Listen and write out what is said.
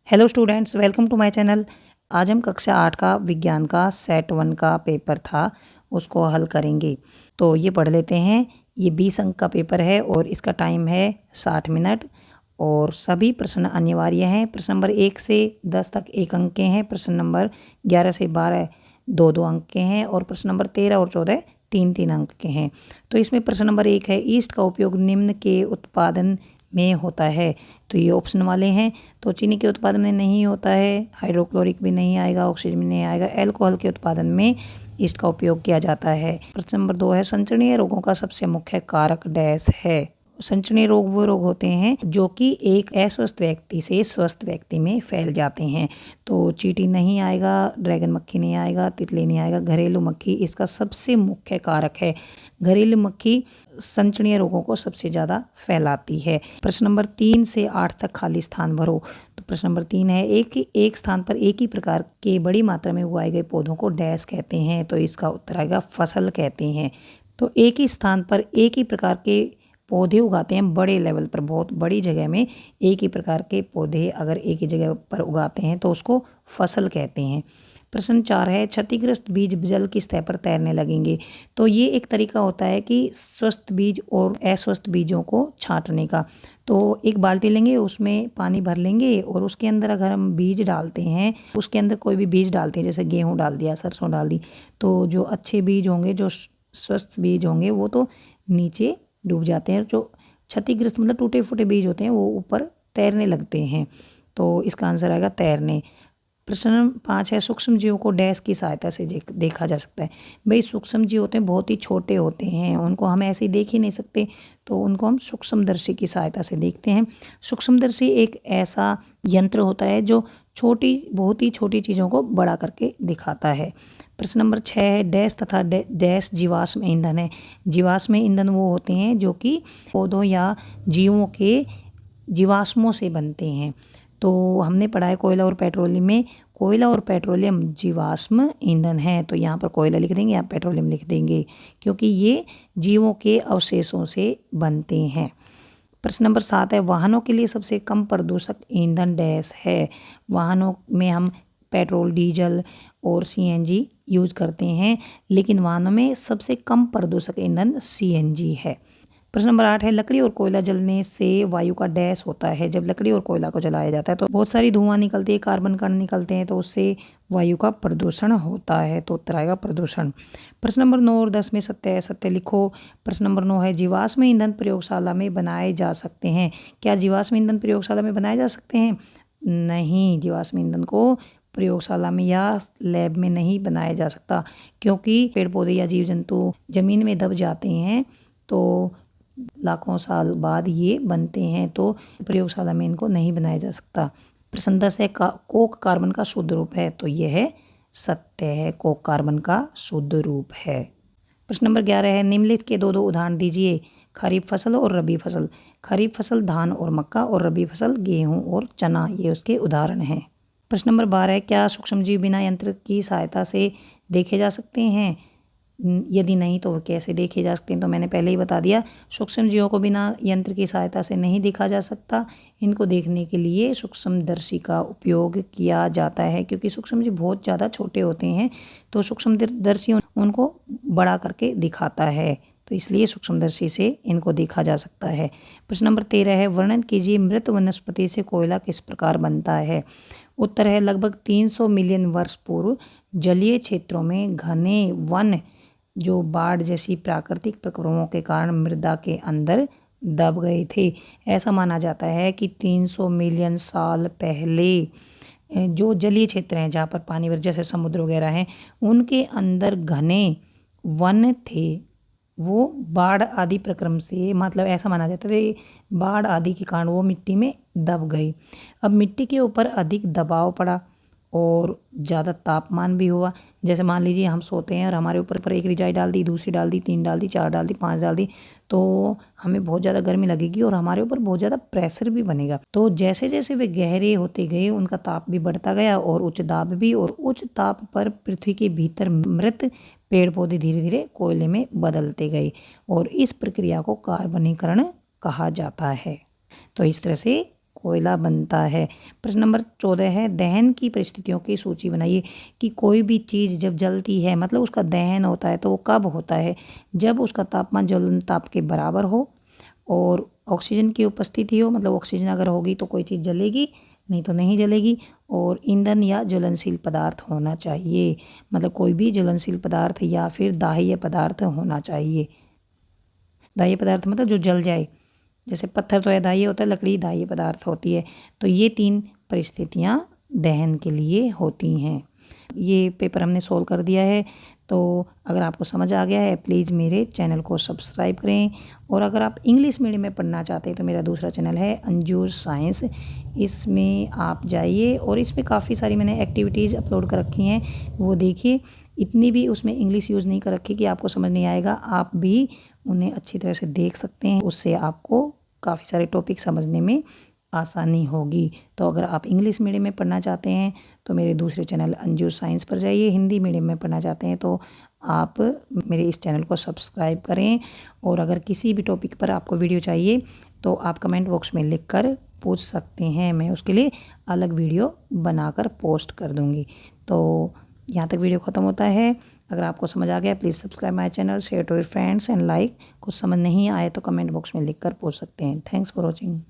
Hello students, welcome to my channel. आज हम कक्षा 8 का विज्ञान का सेट 1 का पेपर था, उसको हल करेंगे। तो ये पढ़ लेते हैं। ये 20 अंक का पेपर है और इसका टाइम है 60 मिनट और सभी प्रश्न अनिवार्य हैं। प्रश्न नंबर 1 से 10 तक 1 अंक के हैं। प्रश्न नंबर 11 से 12 2-2 अंक के हैं और प्रश्न नंबर 13 और 14 3-3 अंक के हैं। तो इसमें प्रश्न नंबर 1 है, ईस्ट का उपयोग निम्न के उत्पादन में होता है। तो ये ऑप्शन वाले हैं। तो चीनी के उत्पादन में नहीं होता है, हाइड्रोक्लोरिक भी नहीं आएगा, ऑक्सीजन भी नहीं आएगा। अल्कोहल के उत्पादन में ईस्ट का उपयोग किया जाता है। प्रश्न नंबर 2 है, संचरणीय रोगों का सबसे मुख्य कारक डैश है। संचरणीय रोग वो रोग होते हैं जो कि एक अस्वस्थ व्यक्ति से स्वस्थ व्यक्ति में फैल जाते हैं। तो चींटी नहीं आएगा, ड्रैगन मक्खी नहीं आएगा, तितली नहीं आएगा। घरेलू मक्खी इसका सबसे मुख्य कारक है। घरेलू मक्खी संचरणीय रोगों को सबसे ज़्यादा फैलाती है। प्रश्न नंबर 3 से 8 तक खाली स्थान भरो। तो प्रश्न नंबर 3 है, एक स्थान पर एक ही प्रकार के बड़ी मात्रा में उगाए गए पौधों को डैश कहते हैं। तो इसका उत्तर आएगा फसल कहते हैं। तो एक ही स्थान पर एक ही प्रकार के पौधे उगाते हैं, बड़े लेवल पर बहुत बड़ी जगह में एक ही प्रकार के पौधे अगर एक ही जगह पर उगाते हैं तो उसको फसल कहते हैं। प्रश्न 4 है, क्षतिग्रस्त बीज जल की सतह पर तैरने लगेंगे। तो ये एक तरीका होता है कि स्वस्थ बीज और अस्वस्थ बीजों को छांटने का। तो एक बाल्टी लेंगे, उसमें पानी भर लेंगे और उसके अंदर अगर हम बीज डालते हैं, उसके अंदर कोई भी बीज डालते हैं, जैसे गेहूँ डाल दिया, सरसों डाल दी, तो जो अच्छे बीज होंगे, जो स्वस्थ बीज होंगे, वो तो नीचे डूब जाते हैं। जो क्षतिग्रस्त मतलब टूटे फूटे बीज होते हैं वो ऊपर तैरने लगते हैं। तो इसका आंसर आएगा तैरने। प्रश्न 5 है, सूक्ष्म जीवों को डैश की सहायता से देखा जा सकता है। भाई सूक्ष्म जीव होते हैं, बहुत ही छोटे होते हैं, उनको हम ऐसे ही देख ही नहीं सकते, तो उनको हम सूक्ष्मदर्शी की सहायता से देखते हैं। सूक्ष्मदर्शी एक ऐसा यंत्र होता है जो बहुत ही छोटी चीज़ों को बड़ा करके दिखाता है। प्रश्न नंबर 6 है, डैश तथा डैश जीवाश्म ईंधन है। जीवाश्म ईंधन वो होते हैं जो कि पौधों या जीवों के जीवाश्मों से बनते हैं। तो हमने पढ़ा है कोयला और पेट्रोलियम में, कोयला और पेट्रोलियम जीवाश्म ईंधन है। तो यहाँ पर कोयला लिख देंगे, यहाँ पेट्रोलियम लिख देंगे, क्योंकि ये जीवों के अवशेषों से बनते हैं। प्रश्न नंबर 7 है, वाहनों के लिए सबसे कम प्रदूषक ईंधन डैश है। वाहनों में हम पेट्रोल, डीजल और सीएनजी यूज करते हैं, लेकिन वाहनों में सबसे कम प्रदूषक ईंधन सीएनजी है। प्रश्न नंबर 8 है, लकड़ी और कोयला जलने से वायु का डैश होता है। जब लकड़ी और कोयला को जलाया जाता है तो बहुत सारी धुआं निकलती है, कार्बन कण निकलते हैं, तो उससे वायु का प्रदूषण होता है। तो उत्तर आएगा प्रदूषण। प्रश्न नंबर 9 और 10 में सत्य है सत्य लिखो। प्रश्न नंबर 9 है, जीवाश्म ईंधन प्रयोगशाला में बनाए जा सकते हैं। क्या जीवाश्म ईंधन प्रयोगशाला में बनाए जा सकते हैं? नहीं, जीवाश्म ईंधन को प्रयोगशाला में या लैब में नहीं बनाया जा सकता, क्योंकि पेड़ पौधे या जीव जंतु जमीन में दब जाते हैं तो लाखों साल बाद ये बनते हैं, तो प्रयोगशाला में इनको नहीं बनाया जा सकता। प्रश्न 10 है, कोक कार्बन का शुद्ध रूप है। तो यह सत्य है, कोक कार्बन का शुद्ध रूप है। प्रश्न नंबर 11 है, निम्नलिखित के 2-2 उदाहरण दीजिए। खरीफ फसल और रबी फसल। खरीफ फसल धान और मक्का और रबी फसल गेहूं और चना, ये उसके उदाहरण हैं। प्रश्न नंबर 12 है, क्या सूक्ष्मजीव बिना यंत्र की सहायता से देखे जा सकते हैं? यदि नहीं तो वो कैसे देखे जा सकते हैं? तो मैंने पहले ही बता दिया, सूक्ष्मजीवों को बिना यंत्र की सहायता से नहीं देखा जा सकता। इनको देखने के लिए सूक्ष्मदर्शी का उपयोग किया जाता है, क्योंकि सूक्ष्मजीव बहुत ज़्यादा छोटे होते हैं, तो सूक्ष्मदर्शी उनको बड़ा करके दिखाता है, तो इसलिए सूक्ष्मदर्शी से इनको देखा जा सकता है। प्रश्न नंबर 13 है, वर्णन कीजिए मृत वनस्पति से कोयला किस प्रकार बनता है। उत्तर है, लगभग 300 मिलियन वर्ष पूर्व जलीय क्षेत्रों में घने वन जो बाढ़ जैसी प्राकृतिक प्रक्रियाओं के कारण मृदा के अंदर दब गए थे। ऐसा माना जाता है कि 300 मिलियन साल पहले जो जलीय क्षेत्र हैं जहाँ पर पानी जैसे समुद्र वगैरह हैं, उनके अंदर घने वन थे, वो बाढ़ आदि प्रक्रम से, मतलब ऐसा माना जाता है बाढ़ आदि के कारण वो मिट्टी में दब गई। अब मिट्टी के ऊपर अधिक दबाव पड़ा और ज़्यादा तापमान भी हुआ। जैसे मान लीजिए हम सोते हैं और हमारे ऊपर एक रजाई डाल दी, दूसरी डाल दी, 3 डाल दी, 4 डाल दी, 5 डाल दी, तो हमें बहुत ज़्यादा गर्मी लगेगी और हमारे ऊपर बहुत ज़्यादा प्रेशर भी बनेगा। तो जैसे जैसे वे गहरे होते गए उनका ताप भी बढ़ता गया और उच्च दाब भी, और उच्च ताप पर पृथ्वी के भीतर मृत पेड़ पौधे धीरे धीरे कोयले में बदलते गए और इस प्रक्रिया को कार्बनीकरण कहा जाता है। तो इस तरह से कोयला बनता है। प्रश्न नंबर 14 है दहन की परिस्थितियों की सूची बनाइए कि कोई भी चीज़ जब जलती है मतलब उसका दहन होता है तो वो कब होता है, जब उसका तापमान ज्वलन ताप के बराबर हो और ऑक्सीजन की उपस्थिति हो, मतलब ऑक्सीजन अगर होगी तो कोई चीज़ जलेगी, नहीं तो नहीं जलेगी, और ईंधन या ज्वलनशील पदार्थ होना चाहिए, मतलब कोई भी ज्वलनशील पदार्थ या फिर दाह्य पदार्थ होना चाहिए। दाह्य पदार्थ मतलब जो जल जाए, जैसे पत्थर तो दाह्य होता है, लकड़ी दाह्य पदार्थ होती है। तो ये 3 परिस्थितियाँ दहन के लिए होती हैं। ये पेपर हमने सोल्व कर दिया है। तो अगर आपको समझ आ गया है प्लीज़ मेरे चैनल को सब्सक्राइब करें, और अगर आप इंग्लिश मीडियम में पढ़ना चाहते हैं तो मेरा दूसरा चैनल है अंजुर साइंस, इसमें आप जाइए और इसमें काफ़ी सारी मैंने एक्टिविटीज़ अपलोड कर रखी हैं, वो देखिए। इतनी भी उसमें इंग्लिश यूज़ नहीं कर रखी कि आपको समझ नहीं आएगा, आप भी उन्हें अच्छी तरह से देख सकते हैं, उससे आपको काफ़ी सारे टॉपिक समझने में आसानी होगी। तो अगर आप इंग्लिश मीडियम में पढ़ना चाहते हैं तो मेरे दूसरे चैनल अंजुर साइंस पर जाइए, हिंदी मीडियम में पढ़ना चाहते हैं तो आप मेरे इस चैनल को सब्सक्राइब करें, और अगर किसी भी टॉपिक पर आपको वीडियो चाहिए तो आप कमेंट बॉक्स में लिख कर पूछ सकते हैं, मैं उसके लिए अलग वीडियो बनाकर पोस्ट कर दूँगी। तो यहाँ तक वीडियो ख़त्म होता है। अगर आपको समझ आ गया please subscribe my channel, share to your friends and like. कुछ समझ नहीं आए तो कमेंट बॉक्स में लिख कर पूछ सकते हैं। Thanks for watching.